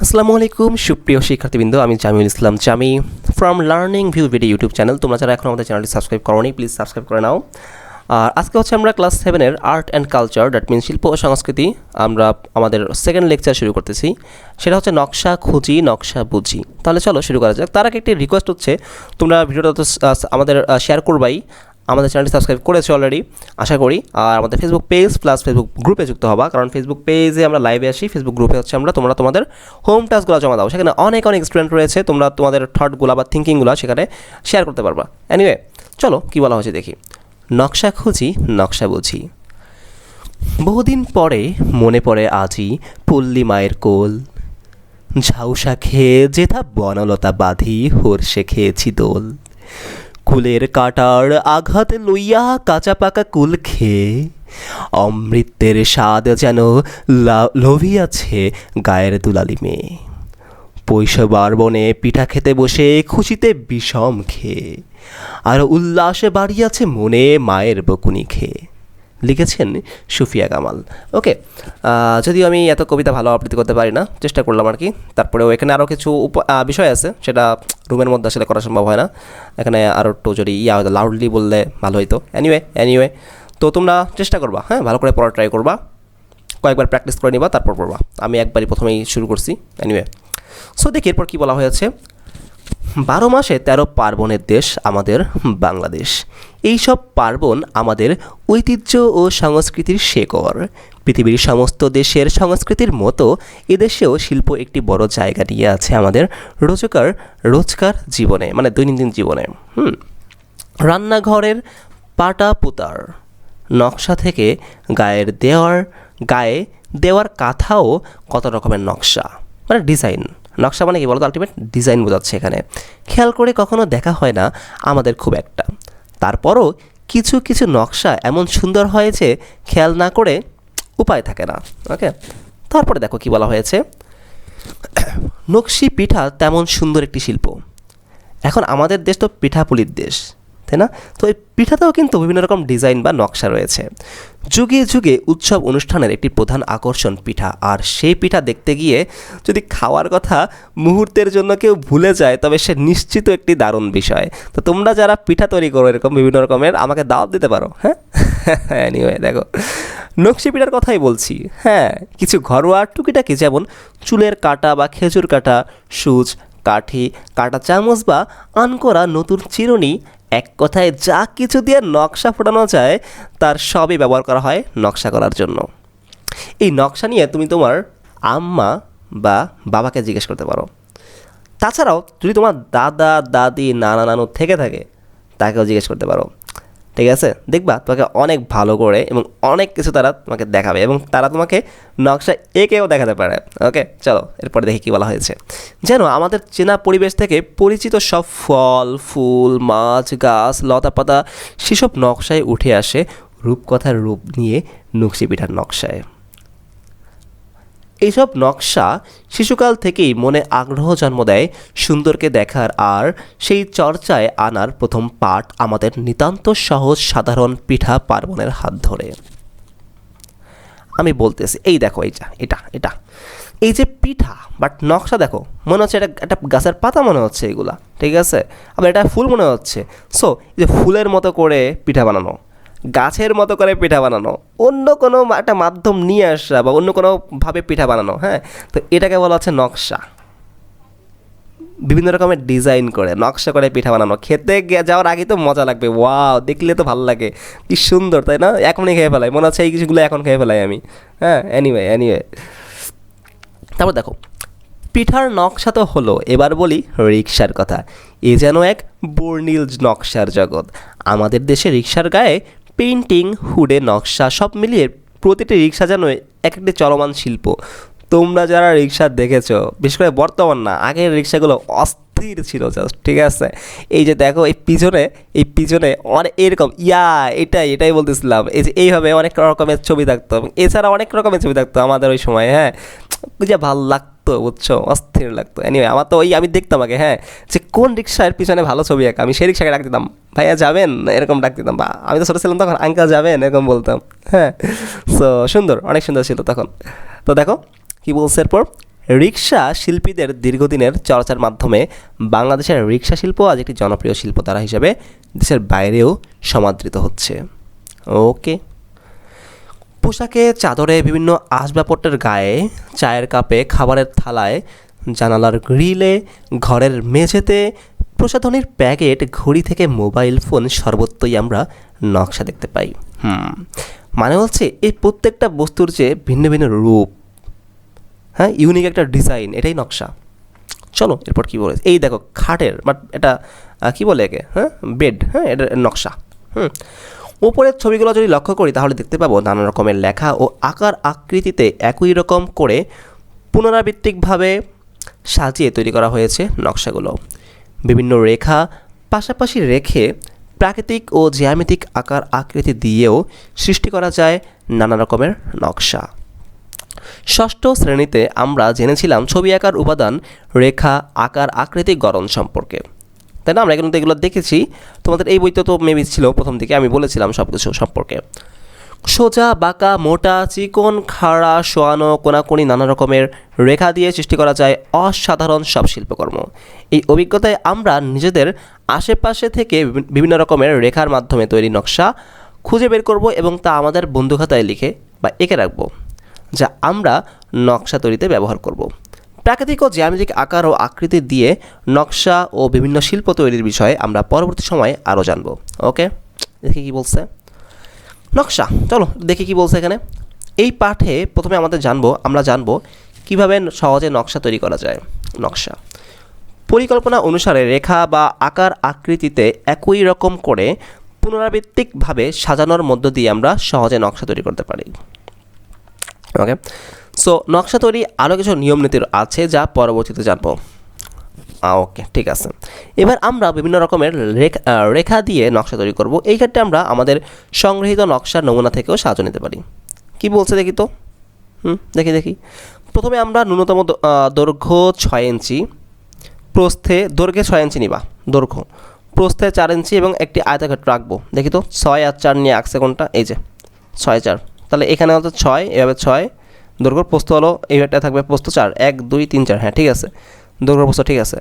আসসালামু আলাইকুম সুপ্রিয় শিক্ষার্থীবৃন্দ, আমি Jamiul Islam Jami from learning view video YouTube channel. তোমরা যারা এখন আমাদের চ্যানেলটি সাবস্ক্রাইব করোনি প্লিজ সাবস্ক্রাইব করে নাও। আর আজকে হচ্ছে আমরা ক্লাস 7-এর art and culture, that means শিল্প ও সংস্কৃতি, আমরা আমাদের সেকেন্ড লেকচার শুরু করতেছি। সেটা হচ্ছে নকশা খুঁজি নকশা বুঝি। তাহলে চলো শুরু করা যাক। তার আগে একটি রিকোয়েস্ট হচ্ছে, তোমরা ভিডিওটা তো আমাদের শেয়ার করবাই, আমাদের চ্যানেলটি সাবস্ক্রাইব করেছে অলরেডি আশা করি। আর আমাদের ফেসবুক পেজ প্লাস ফেসবুক গ্রুপে যুক্ত হবা, কারণ ফেসবুক পেজে আমরা লাইভে আসি, ফেসবুক গ্রুপে হচ্ছে তোমরা তোমাদের হোম টাস্কগুলো জমা দাও। সেখানে অনেক স্টুডেন্ট রয়েছে, তোমরা তোমাদের থটগুলো বা থিঙ্কিংগুলো সেখানে শেয়ার করতে পারবা। এনিওয়ে চলো কী বলা হয়েছে দেখি। নকশা খুঁজি নকশা বুঝি। বহুদিন পরে মনে পড়ে আজই পল্লী মায়ের কোল, ঝাউসা খেয়ে যেথা বনলতা বাঁধি হর্ষে খেয়েছি দোল। কুলের কাটার আঘাতে লইয়া কাঁচা পাকা কুল খেয়ে অমৃতের স্বাদ যেন লোভিয়াছে গায়ের দুলালি মেয়ে। পৈশবার বনে পিঠা খেতে বসে খুশিতে বিষম খেয়ে আর উল্লাসে বাড়িয়াছে মনে মায়ের বকুনি খেয়ে। লিখেছেন সুফিয়া কামাল। ওকে, যদিও আমি এত কবিতা ভালো আবৃত্তি করতে পারি না, চেষ্টা করলাম আর কি। তারপরেও এখানে আরও কিছু বিষয় আছে, সেটা রুমের মধ্যে আসলে করা সম্ভব হয় না। এখানে আরও একটু যদি লাউডলি বললে ভালো হইতো। এনিওয়ে তো তোমরা চেষ্টা করবা, হ্যাঁ, ভালো করে পড়া ট্রাই করবা, কয়েকবার প্র্যাকটিস করে নিবা, তারপর পড়বা। আমি একবারই প্রথমেই শুরু করছি। এনিওয়ে সো দেখি এরপর কী বলা হয়েছে। 12 মাসে 13 পার্বণের দেশ আমাদের বাংলাদেশ। এইসব পার্বণ আমাদের ঐতিহ্য ও সংস্কৃতির শেকড়। পৃথিবীর সমস্ত দেশের সংস্কৃতির মতো এদেশেও শিল্প একটি বড় জায়গা নিয়ে আছে আমাদের রোজকার জীবনে, মানে দৈনন্দিন জীবনে। রান্নাঘরের পাটা পোতার নকশা থেকে গায়ে দেওয়ার কাঁথাও কত রকমের নকশা, মানে ডিজাইন। নকশা মানে কি বলতো, আলটিমেট ডিজাইন বোঝাচ্ছে এখানে। খেয়াল করে কখনো দেখা হয় না আমাদের খুব একটা, তারপরও কিছু কিছু নকশা এমন সুন্দর হয়েছে খেয়াল না করে উপায় থাকে না। ওকে, তারপরে দেখো কি বলা হয়েছে। নকশি পিঠা তেমন সুন্দর একটি শিল্প। এখন আমাদের দেশ তো পিঠাপুলির দেশ, তাই না? তো এই পিঠাতেও কিন্তু বিভিন্ন রকম ডিজাইন বা নকশা রয়েছে। যুগে যুগে উৎসব অনুষ্ঠানের একটি প্রধান আকর্ষণ পিঠা, আর সেই পিঠা দেখতে গিয়ে যদি খাওয়ার কথা মুহূর্তের জন্য কেউ ভুলে যায়, তবে সে নিশ্চিত একটি দারুণ বিষয়। তো তোমরা যারা পিঠা তৈরি করো এরকম বিভিন্ন রকমের, আমাকে দাওয়াত দিতে পারো। হ্যাঁ, এনিওয়ে দেখো, নকশি পিঠার কথাই বলছি। হ্যাঁ, কিছু ঘরোয়া টুকিটাকি, যেমন চুলের কাটা বা খেজুর কাটা, সুচ, কাঠি, কাটা চামচ বা আনকরা নতুন চিরুনি, এক কথায় যা কিছু দিয়ে নকশা ফোটানো যায় তার সবই ব্যবহার করা হয় নকশা করার জন্য। এই নকশা নিয়ে তুমি তোমার আম্মা বা বাবাকে জিজ্ঞেস করতে পারো। তাছাড়াও যদি তোমার দাদা দাদি নানা নানু থেকে থাকে, তাকেও জিজ্ঞেস করতে পারো। ঠিক আছে, দেখবা তোমাকে অনেক ভালো করে এবং অনেক কিছু তারা তোমাকে দেখাবে, এবং তারা তোমাকে নকশা এঁকেও দেখাতে পারে। ওকে চলো এরপরে দেখি কী বলা হয়েছে। যেন আমাদের চেনা পরিবেশ থেকে পরিচিত সব ফল ফুল মাছ গাছ লতাপাতা সেসব নকশায় উঠে আসে রূপকথার রূপ নিয়ে নকশি পিঠার নকশায়। এইসব নকশা শিশুকাল থেকেই মনে আগ্রহ জন্ম দেয় সুন্দরকে দেখার, আর সেই চর্চায় আনার প্রথম পাঠ আমাদের নিতান্ত সহজ সাধারণ পিঠা পার্বণের হাত ধরে। আমি বলতেছি, এই দেখো, এটা এই যে পিঠা বাট নকশা দেখো, মনে হচ্ছে এটা একটা গাছের পাতা মনে হচ্ছে এগুলা, ঠিক আছে? আবার এটা ফুল মনে হচ্ছে। সো এই যে ফুলের মতো করে পিঠা বানানো, গাছের মতো করে পিঠা বানানো, অন্য কোনো একটা মাধ্যম নিয়ে আসা বা অন্য কোনোভাবে পিঠা বানানো, হ্যাঁ, তো এটাকে বলা হচ্ছে নকশা। বিভিন্ন রকমের ডিজাইন করে নকশা করে পিঠা বানানো, খেতে যাওয়ার আগে তো মজা লাগবে, ওয়াও, দেখলে তো ভালো লাগে, কি সুন্দর, তাই না? এখনই খেয়ে ফেলাই, মনে হচ্ছে এই কিছুগুলো এখন খেয়ে ফেলাই আমি। হ্যাঁ, এনিওয়ে তারপর দেখো, পিঠার নকশা তো হলো, এবার বলি রিক্সার কথা। এ যেন এক বর্ণিল নকশার জগৎ। আমাদের দেশে রিক্সার গায়ে পেইন্টিং, হুডে নকশা, সব মিলিয়ে প্রতিটি রিক্সা যেন এক একটি চলমান শিল্প। তোমরা যারা রিক্সা দেখেছো, বিশেষ করে বর্তমান না, আগের রিক্সাগুলো অস্থির ছিল জাস্ট, ঠিক আছে? এই যে দেখো, এই পিছনে অনেক এরকম এটাই বলতেছিলাম, এই যে এইভাবে অনেক রকমের ছবি থাকতো, এছাড়া অনেক রকমের ছবি থাকতো আমাদের ওই সময়। হ্যাঁ, যা ভালো লাগতো, বুঝছো, অস্থির লাগতো। এনিওয়ে আমার তো আমি দেখতাম আগে, হ্যাঁ, যে কোন রিক্সার পিছনে ভালো ছবি আঁকা, আমি সেই রিক্সাকে ডাক দিতাম, ভাইয়া যাবেন, এরকম ডাক দিতাম। বা আমি তো ছোটো ছিলাম তখন, আঙ্কেল যাবেন, এরকম বলতাম। হ্যাঁ, সো অনেক সুন্দর ছিল তখন। তো দেখো কি বলছে এরপর, রিক্সা শিল্পীদের দীর্ঘদিনের চর্চার মাধ্যমে বাংলাদেশের রিক্সা শিল্প আজ একটি জনপ্রিয় শিল্পধারা হিসেবে দেশের বাইরেও সমাদৃত হচ্ছে। ওকে, পোশাকে, চাদরে, বিভিন্ন আসবাবপত্রের গায়ে, চায়ের কাপে, খাবারের থালায়, জানালার গ্রিলে, ঘরের মেঝেতে, প্রসাধনীর প্যাকেট, ঘড়ি থেকে মোবাইল ফোন, সর্বত্রই আমরা নকশা দেখতে পাই। মানে হচ্ছে এই প্রত্যেকটা বস্তুর যে ভিন্ন ভিন্ন রূপ, হ্যাঁ, ইউনিক একটা ডিজাইন, এটাই নকশা। চলো এরপর কী বলে, এই দেখো খাটের, বাট এটা কী বলে একে, হ্যাঁ, বেড, হ্যাঁ, এটার নকশা। উপরের ছবিগুলো যদি লক্ষ্য করি তাহলে দেখতে পাবো নানা রকমের লেখা ও আকার আকৃতিতে একই রকম করে পুনরাবৃত্তিকভাবে সাজিয়ে তৈরি করা হয়েছে নকশাগুলো। বিভিন্ন রেখা পাশাপাশি রেখে প্রাকৃতিক ও জ্যামিতিক আকার আকৃতি দিয়েও সৃষ্টি করা যায় নানা রকমের নকশা। ষষ্ঠ শ্রেণীতে আমরা জেনেছিলাম ছবি আঁকার উপাদান, রেখা, আকার, আকৃতি, গড়ন সম্পর্কে, তাই না? আমরা কিন্তু এগুলো দেখেছি, তোমাদের এই বইতে তো মেবি ছিল প্রথম দিকে, আমি বলেছিলাম সব কিছু সম্পর্কে। সোজা, বাঁকা, মোটা, চিকন, খাড়া, শোয়ানো, কোনাকুনি নানা রকমের রেখা দিয়ে সৃষ্টি করা যায় অসাধারণ সব শিল্পকর্ম। এই অভিজ্ঞতায় আমরা নিজেদের আশেপাশে থেকে বিভিন্ন রকমের রেখার মাধ্যমে তৈরি নকশা খুঁজে বের করব এবং তা আমাদের বন্ধু খাতায় লিখে বা এঁকে রাখবো, যা আমরা নকশা তৈরিতে ব্যবহার করব। প্রাকৃতিক ও জ্যামিতিক আকার ও আকৃতি দিয়ে নকশা ও বিভিন্ন শিল্প তৈরির বিষয়ে আমরা পরবর্তী সময়ে আরও জানব। ওকে, দেখি কী বলছে নকশা। চলো দেখি কী বলছে এখানে। এই পাঠে প্রথমে আমরা জানবো কীভাবে সহজে নকশা তৈরি করা যায়। নকশা পরিকল্পনা অনুসারে রেখা বা আকার আকৃতিতে একই রকম করে পুনরাবৃত্তিকভাবে সাজানোর মধ্য দিয়ে আমরা সহজে নকশা তৈরি করতে পারি। ওকে, সো নকশা তৈরি আরও কিছু নিয়ম নীতির আছে যা পরবর্তীতে জানবো। ওকে, ঠিক আছে। এবার আমরা বিভিন্ন রকমের রেখা দিয়ে নকশা তৈরি করব। এই ক্ষেত্রে আমরা আমাদের সংগৃহীত নকশার নমুনা থেকেও সাহায্য নিতে পারি। কি বলছে দেখি তো, দেখি। প্রথমে আমরা ন্যূনতম দৈর্ঘ্য 6 ইঞ্চি, দৈর্ঘ্যে 6 ইঞ্চি নিবা, দৈর্ঘ্য, প্রস্থে 4 ইঞ্চি এবং একটি আয়তক্ষেত্র রাখবো। দেখি তো 6 আর 4 নিয়ে আঁকছে কোনটা, এই যে 6 4, তাহলে এখানে হচ্ছে 6, এভাবে 6 দৈর্ঘ্য, প্রস্থ হলো এইটা থাকবে, প্রস্থ 4, 1 2 3 4, হ্যাঁ ঠিক আছে, দৈর্ঘ্য প্রস্থ ঠিক আছে।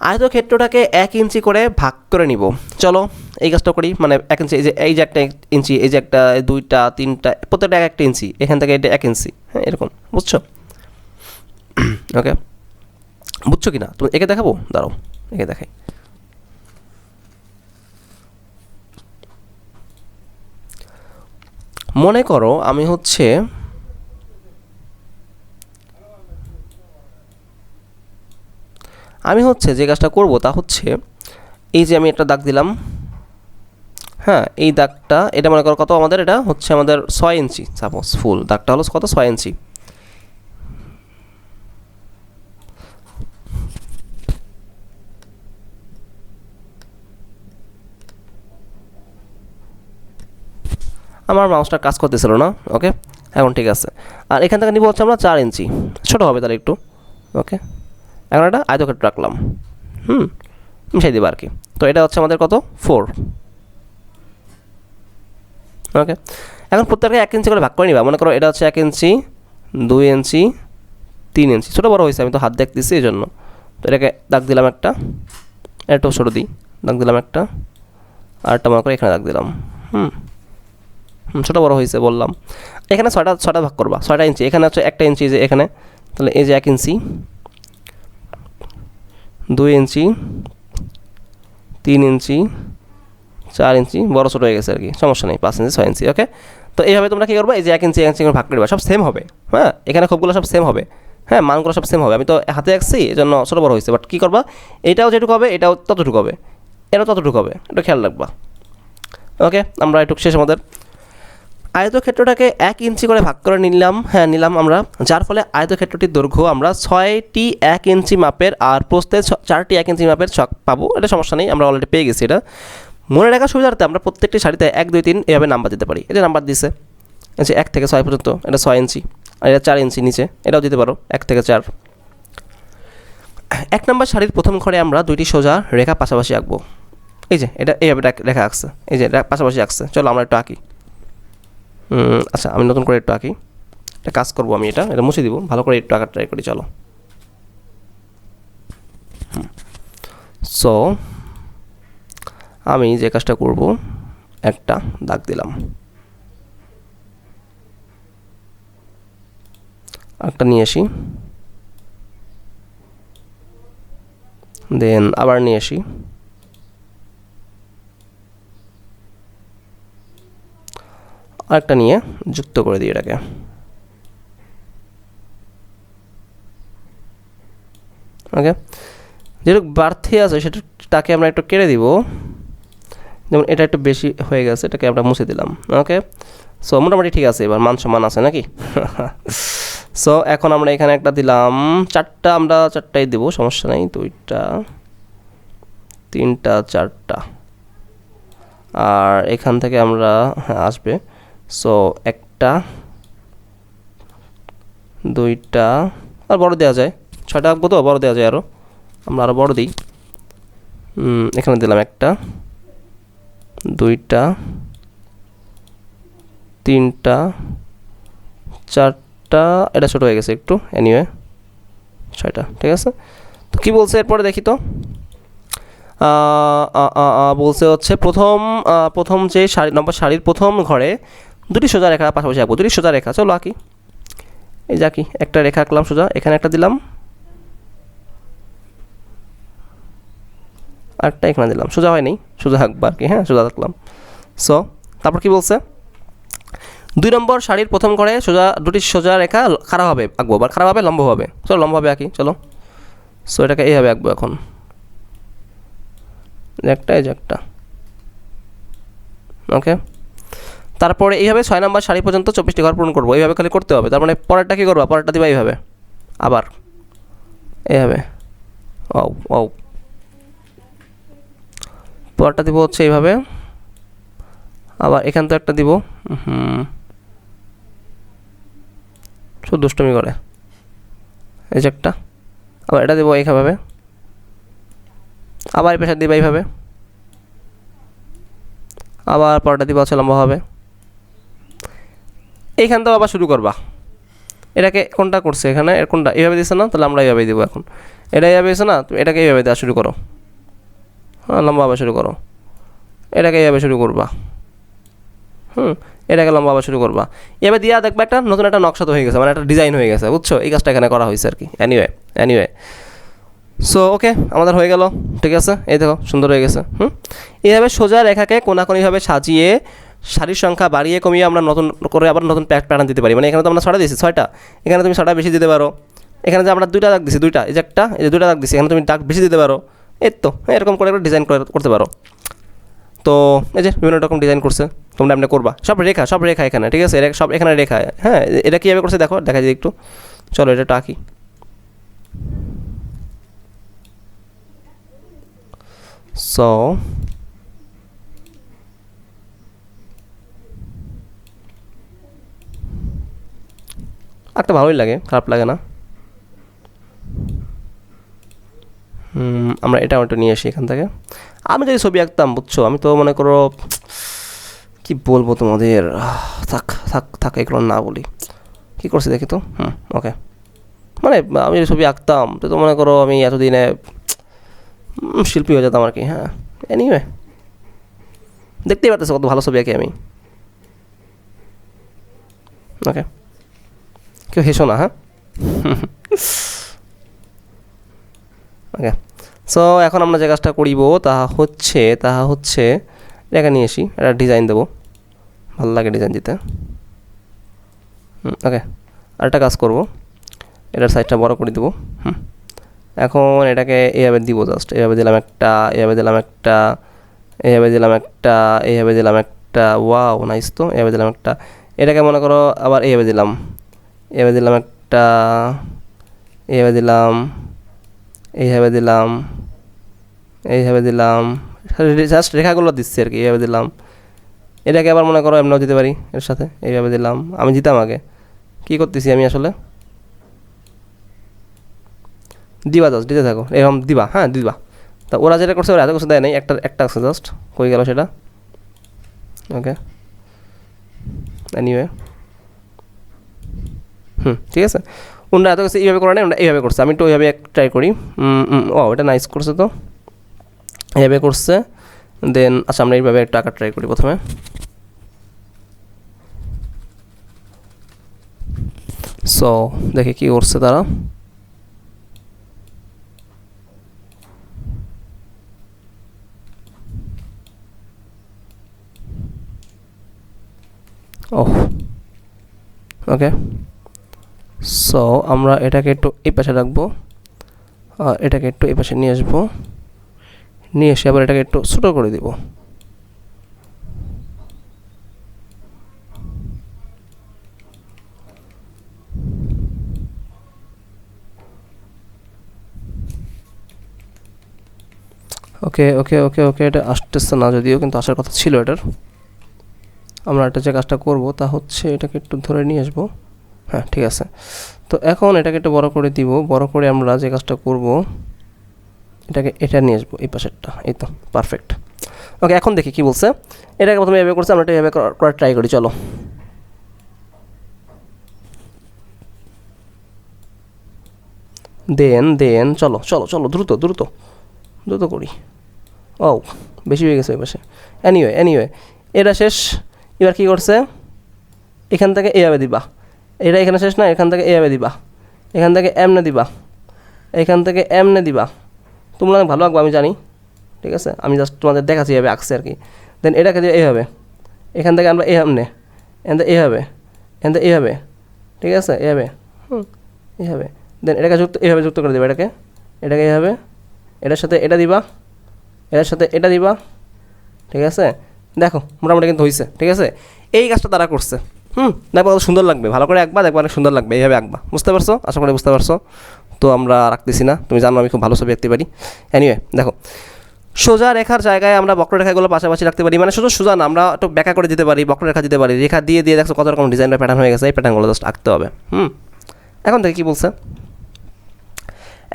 আয়তক্ষেত্রটাকে 1 ইঞ্চি করে ভাগ করে নিব। চলো এই কাজটা করি, মানে 1 ইঞ্চি, এই যে একটা ইঞ্চি, এই যে একটা, 2টা 3টা, প্রত্যেকটা 1 ইঞ্চি, এখান থেকে এটা 1 ইঞ্চি, হ্যাঁ এরকম, বুঝছো? ওকে, বুঝছো কি না? তুমি একে দেখাবো, দাঁড়াও একে দেখাই। মনে করো আমি হচ্ছে যে কাজটা করব তা হচ্ছে, এই যে আমি একটা দাগ দিলাম, হ্যাঁ এই দাগটা, এটা মনে করো কত, আমাদের এটা হচ্ছে আমাদের 6 ইঞ্চি, সাপোজ ফুল দাগটা হলো কত, 6 ইঞ্চি। আমার মাউসটা কাজ করতেছিল না, ওকে এখন ঠিক আছে। আর এখান থেকে নিব হচ্ছে আমরা 4 ইঞ্চি, ছোটো হবে তাহলে একটু। ওকে, এখন একটা আয়তক্ষেত্র রাখলাম, মিশাই দেবো আর কি। তো এটা হচ্ছে আমাদের কত, 4। ওকে, এখন প্রত্যেকটা 1 ইঞ্চি করে ভাগ করে নিবা। মনে করো এটা হচ্ছে 1 ইঞ্চি, 2 ইঞ্চি, 3 ইঞ্চি, ছোটো বড়ো হয়েছে, আমি তো হাত দেখতেছি এই জন্য। তো এটাকে দাগ দিলাম একটা, একটু ছোটো দিই, দাগ দিলাম একটা, আরেকটা মনে করো এখানে দাগ দিলাম, ছোটো বড়ো হয়েছে বললাম। এখানে 6টা ভাগ করবা, 6টা ইঞ্চি, এখানে হচ্ছে 1 ইঞ্চি, যে এখানে, তাহলে এই যে 1 ইঞ্চি, 2 ইঞ্চি, 3 ইঞ্চি, 4 ইঞ্চি, বড়ো ছোটো হয়ে গেছে আর কি, সমস্যা নেই, 5 ইঞ্চি, 6 ইঞ্চি। ওকে, তো এইভাবে তোমরা কী করবে, এই যে 1 ইঞ্চি 1 ইঞ্চি করে ভাগ করে দেবা, সব সেম হবে, হ্যাঁ এখানে খোপগুলো সব সেম হবে, হ্যাঁ মানগুলো সব সেম হবে। আমি তো হাতে আঁকছি এই জন্য ছোটো বড়ো হয়েছে, বাট কী করবা, এটাও যেটুকু হবে এটাও ততটুকু হবে, এটাও ততটুকু হবে, এটা খেয়াল রাখবা। ওকে, আমরা একটু শেষ আমাদের। আয়তক্ষেত্রটাকে 1 ইঞ্চি করে ভাগ করে নিলাম আমরা, যার ফলে আয়তক্ষেত্রটির দৈর্ঘ্য আমরা 6টি 1 ইঞ্চি মাপের আর প্রস্থে 4টি 1 ইঞ্চি মাপের ছক পাবো। এটা সমস্যা নেই, আমরা অলরেডি পেয়ে গেছি। এটা মনে রাখার সুবিধার্থে আমরা প্রত্যেকটি সারিতে 1 2 3 এভাবে নাম্বার দিতে পারি। এটা নাম্বার দিছে, আচ্ছা 1 থেকে 6 পর্যন্ত, এটা 6 ইঞ্চি, আর এটা 4 ইঞ্চি নিচে, এটাও দিতে পারো 1 থেকে 4। 1 নম্বর শাড়ির প্রথম ঘরে আমরা 2টি সোজা রেখা পাশাপাশি আঁকবো। এই যে এটা এইভাবে রেখা আঁকছে, এই যে পাশাপাশি আঁকছে। চলো আমরা একটু আঁকি। আচ্ছা আমি নতুন করে একটু আঁকি, একটা কাজ করবো, আমি এটা মুছে দিব, ভালো করে একটু আঁকা ট্রাই করি, চলো। সো আমি যে কাজটা করব, একটা দাগ দিলাম, একটা নিয়ে আসি, দেন আবার নিয়ে আসি, আরেকটা নিয়ে যুক্ত করে দিই এটাকে। ওকে, যেটুকু বাড়তি আছে সেটাকে আমরা একটু কেটে দিব, যেমন এটা একটু বেশি হয়ে গেছে, এটাকে আমরা মুছে দিলাম। ওকে, সো মোটামুটি ঠিক আছে, এবার মান সমান আছে নাকি? সো এখন আমরা এখানে একটা দিলাম, চারটা, আমরা চারটাই দেব, সমস্যা নেই, দুইটা, তিনটা, চারটা, আর এখান থেকে আমরা আসবে, সো একটা, দুইটা, আর বড় দেওয়া যায়, 6টা আঁকবো তো, বড় দেওয়া যায় আরও, আমরা আরও বড় দিই। এখানে দিলাম একটা, দুইটা, তিনটা, চারটা, এটা ছোটো হয়ে গেছে একটু, এনিওয়ে 6টা, ঠিক আছে। তো কী বলছে এরপরে দেখি তো, বলছে হচ্ছে প্রথম যে নম্বর শাড়ির প্রথম ঘরে দুটি সোজা রেখা পাশাপাশি আঁকবো, দুটি সোজা রেখা, চলো আঁকি। এই যে আঁকি, একটা রেখা আঁকলাম সোজা, এখানে একটা দিলাম, আরেকটা এখানে দিলাম, সোজা হয়নি, সোজা আঁকবো আর কি, হ্যাঁ সোজা আঁকলাম। সো তারপর কি বলছে, 2 নম্বর শাড়ির প্রথম ঘরে দুটি সোজা রেখা খাড়াভাবে আঁকবো, বা খাড়াভাবে লম্বভাবে, চলো লম্বভাবে আঁকি, চলো। সো এটাকে এইভাবে আঁকবো এখন, একটা, এই যে একটা। ওকে, তারপরে এইভাবে 6 নম্বর শাড়ি পর্যন্ত 24টি ঘর পূরণ করবো, এইভাবে খালি করতে হবে। তার মানে পরেরটা কী করবো, পরেরটা দিবা এইভাবে, আবার এইভাবে, ও ও, পরেরটা দিব হচ্ছে এইভাবে, আবার এখান তো একটা দিব, শুধু দুষ্টমি করে, এই যে একটা, আবার এটা দেবো এইভাবে, আবার এই পেশা দিবা এইভাবে, আবার পরেরটা দিব হচ্ছে লম্বা হবে, এইখান তো আবার শুরু করবা। এটাকে কোনটা করছে এখানে, এর কোনটা এইভাবে দিচ্ছে না, তাহলে আমরা এইভাবেই দেবো এখন। এটা এইভাবে দিচ্ছে না, তুমি এটাকে এইভাবে দেওয়া শুরু করো, হ্যাঁ লম্বাভাবে শুরু করো, এটাকে এইভাবে শুরু করবা, এটাকে লম্বাভাবে শুরু করবা, এভাবে দিয়া দেখবা একটা নতুন একটা নকশা তো হয়ে গেছে, মানে একটা ডিজাইন হয়ে গেছে, বুঝছো? এই কাজটা এখানে করা হয়েছে আর কি। এনিওয়ে সো ওকে, আমাদের হয়ে গেল, ঠিক আছে, এই দেখো সুন্দর হয়ে গেছে। এইভাবে সোজা রেখাকে কোনাকুনিভাবে সাজিয়ে শাড়ির সংখ্যা বাড়িয়ে কমিয়ে আমরা নতুন করে আবার নতুন প্যাটার্ন দিতে পারি। মানে এখানে তো আমরা 6টা দিয়েছি, 6টা, এখানে তুমি 6টা বেশি দিতে পারো। এখানে যে আমরা 2টা দাগ দিছি, 2টা, এই যে একটা, এই যে 2টা দাগ দিছি, এখানে তুমি দাগ বেশি দিতে পারো। এই তো এরকম করে ডিজাইন করতে পারো। তো এই যে বিভিন্ন রকম ডিজাইন করছে, তোমরা এমনি করবা, সব রেখা এখানে, ঠিক আছে, সব এখানে রেখা। হ্যাঁ, এটা কীভাবে করছে দেখো, দেখা যায় একটু, চলো এটা আঁকি। সো একটা ভালোই লাগে, খারাপ লাগে না। আমরা এটা একটু নিয়ে আসি এখান থেকে। আমি যদি ছবি আঁকতাম, বুঝছো, আমি তো মনে করো কি বলবো তোমাদের, থাক থাক থাক, এগুলো না বলি। কী করছি দেখি তো, ওকে, মানে আমি যদি ছবি আঁকতাম তো মনে করো আমি এতদিনে শিল্পী হয়ে যেতাম আর কি। হ্যাঁ, এনিওয়ে দেখতেই পারতেছো কত ভালো ছবি আঁকি আমি। ওকে, কেউ হেসো না, হ্যাঁ। ওকে, সো এখন আমরা যে কাজটা করিব তাহা হচ্ছে এটাকে নিয়ে আসি, একটা ডিজাইন দেবো, ভালো লাগে ডিজাইন দিতে। ওকে, আরেকটা কাজ করব, এটার সাইজটা বড় করে দেবো। এখন এটাকে এইভাবে দিব, জাস্ট এইভাবে দিলাম একটা, এইভাবে দিলাম একটা, এইভাবে দিলাম একটা, এইভাবে দিলাম একটা, ওয়াও নাইস। তো এইভাবে দিলাম একটা, এটাকে মনে করো আবার এইভাবে দিলাম, এইভাবে দিলাম একটা, এইভাবে দিলাম, এইভাবে দিলাম, এইভাবে দিলাম, জাস্ট রেখাগুলো দিচ্ছি আর কি, এইভাবে দিলাম। এটাকে আবার মনে করো এমনও দিতে পারি, এর সাথে এইভাবে দিলাম। আমি দিতাম আগে, কী করতেছি আমি আসলে, দিবা জাস্ট দিতে থাকো, এরকম দিবা, হ্যাঁ দিবা। তা ওরা যেটা করছে ওরা এত কিছু দেয় নাই, একটা আছে জাস্ট, কই গেল সেটা। ওকে, এনিওয়ে ঠিক আছে, ওনারা এত কিছু এইভাবে করে নেই, ওনারা এইভাবে করছে, আমি একটু ওইভাবে ট্রাই করি। ও এটা নাইস করছে, তো এইভাবে করছে। দেন আচ্ছা আমরা এইভাবে একটা আঁকা ট্রাই করি প্রথমে। সো দেখি কী করছে তারা। ওহ ওকে, সো আমরা এটাকে একটু এই পাশে রাখবো, আর এটাকে একটু এই পাশে নিয়ে আসবো, নিয়ে এসে আবার এটাকে একটু ছোটো করে দিব। ওকে ওকে ওকে ওকে, এটা আসতেছে না যদিও, কিন্তু আসার কথা ছিল এটার। আমরা একটা যে কাজটা করবো তা হচ্ছে এটাকে একটু ধরে নিয়ে আসবো। হ্যাঁ ঠিক আছে, তো এখন এটাকে একটু বড় করে দিব, বড় করে আমরা যে কাজটা করব এটাকে এটা নিয়ে আসবো এই পাশেরটা, এই তো পারফেক্ট। ওকে এখন দেখি কি বলছে। এটাকে প্রথমে এভাবে করছে, আমরা এটা এভাবে করার ট্রাই করি, চলো। দেন চলো চলো চলো, দ্রুত দ্রুত দ্রুত করি। ও বেশি হয়ে গেছে ওই পাশে। এনিওয়ে এটা শেষ। এবার কী করছে, এখান থেকে এইভাবে দিবা, এটা এখানে শেষ না, এখান থেকে এইভাবে দিবা, এখান থেকে এমনে দিবা, এখান থেকে এমনে দিবা। তোমরা অনেক ভালো আঁকবো আমি জানি, ঠিক আছে, আমি জাস্ট তোমাদের দেখাচ্ছি এভাবে আঁকছে আর কি। দেন এটাকে দিয়ে এইভাবে, এখান থেকে আমরা এমনে, এখান থেকে এইভাবে, এখান থেকে এইভাবে, ঠিক আছে, এইভাবে এইভাবে। দেন এটাকে এইভাবে যুক্ত করে দেবে, এটাকে এইভাবে, এটার সাথে এটা দিবা, এটার সাথে এটা দিবা, ঠিক আছে। দেখো মোটামুটি কিন্তু হয়েছে, ঠিক আছে। এই কাজটা তারা করছে, দেখো কত সুন্দর লাগবে, ভালো করে আঁকবা, দেখবা অনেক সুন্দর লাগবে, এইভাবে আঁকবা। বুঝতে পারছো? আশা করি বুঝতে পারছো। তো আমরা রাখতেছি না, তুমি জানো আমি খুব ভালো ছবি আঁকতে পারি। এনিওয়ে দেখো, সোজা রেখার জায়গায় আমরা বক্ররেখাগুলো পাশাপাশি রাখতে পারি, মানে শুধু সোজা না, আমরা একটু ব্যাকা করে দিতে পারি, বক্ররেখা দিতে পারি, রেখা দিয়ে দেখো কত রকম ডিজাইনের প্যাটার্ন হয়ে গেছে। এই প্যাটার্নগুলো জাস্ট আঁকতে হবে। এখন দেখি কী বলছে।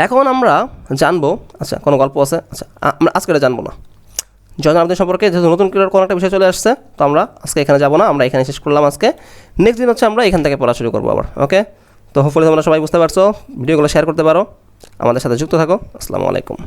এখন আমরা জানবো, আচ্ছা কোনো গল্প আছে, আচ্ছা আমরা আজকে এটা জানবো না, জনআবেদন সম্পর্কে যেহেতু নতুন কোনো একটা বিষয় চলে আসছে, তো আমরা আজকে এখানে যাবো না, আমরা এখানে শেষ করলাম আজকে। নেক্সট দিন হচ্ছে আমরা এখান থেকে পড়া শুরু করবো আবার। ওকে, তো হোপফুলি তোমরা সবাই বুঝতে পারছো, ভিডিওগুলো শেয়ার করতে পারো, আমাদের সাথে যুক্ত থাকো। আসসালামু আলাইকুম।